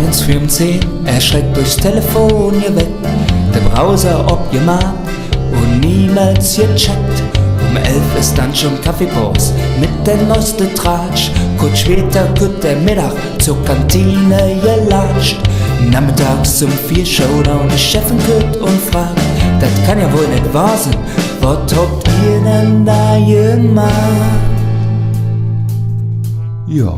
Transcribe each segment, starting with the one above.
Morgens früh um 10 erschreckt durchs Telefon geweckt, der Browser obgemacht und niemals gecheckt. Um 11 ist dann schon Kaffeepause mit der neueste Tratsch. Kurz später wird der Mittag zur Kantine gelatscht. Nachmittags um 4 Showdown, die Chefin kürt und fragt, das kann ja wohl nicht wahr sein, was habt ihr denn da gemacht? Ja.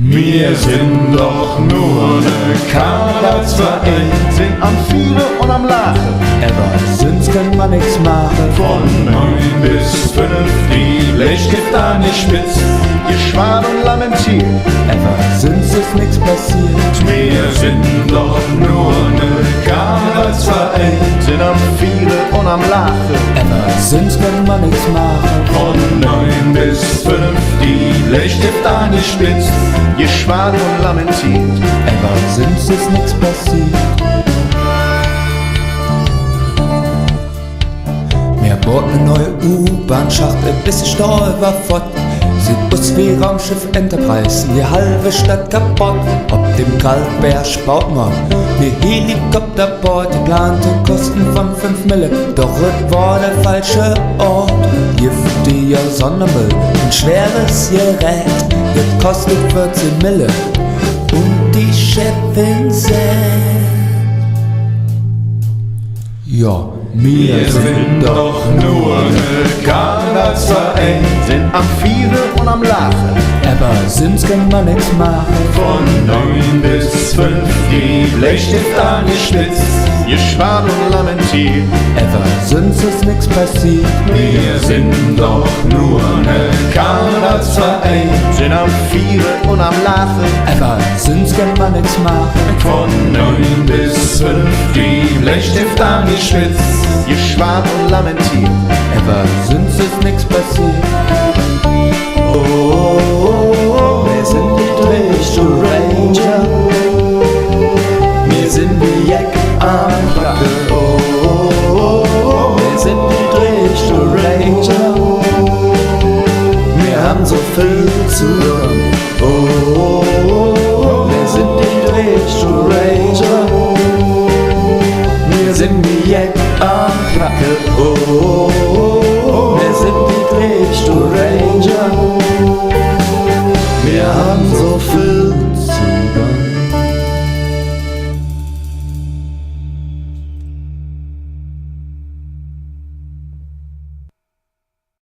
Wir sind doch nur ne Karnevalsverein, sind am Viere und am Lachen. Aber sonst kann man nix machen. Von 9 bis 5, die Blechstift an die Spitz, ihr schwan und lamentiert. Aber sonst ist nix passiert. Wir sind doch nur ne Karnevalsverein, sind am Viere und am Lachen. Aber sonst kann man nix machen. Von 9 bis 5, die Blechstift an die Spitz, ihr schwan und lamentiert. Aber sonst ist nix passiert. Wir bauten eine neue U-Bahn-Schacht, ein bisschen Stau war fort. Sieht aus wie Raumschiff Enterprise, die halbe Stadt kaputt. Ob dem Kalkberg baut man die Helikopterbord, geplante Kosten von 5 Mille, doch es war der falsche Ort. Giftiger Sondermüll, ein schweres Gerät, das kostet 14 Mille und die Chefin sagt, ja, Wir sind doch nur ne Karnevalsverein, sind am Viere und am Lachen. aber sonst kann man nix machen. Von 9 bis 5, die Blechstift an die Spitz, ihr schwan und lamentiert. Aber sonst ist nix passiert. Wir sind doch nur ne Karnevalsverein, sind am Viere und am Lachen. Aber sonst kann man nix machen. Von 9 bis 5, die Blechstift an die Spitz, ihr schwan und lamentiert. Aber sonst ist nix passiert. Oh, oh, oh, oh, Wir sind die Drehstuhl Ranger. Wir sind die Jack am Backe. Oh, oh, oh, oh. Wir sind die Drehstuhl Ranger. Wir haben so viel zu tun. Oh, oh, oh, oh. Wir sind die Drehstuhl Ranger. Wir sind die Jack am Backe.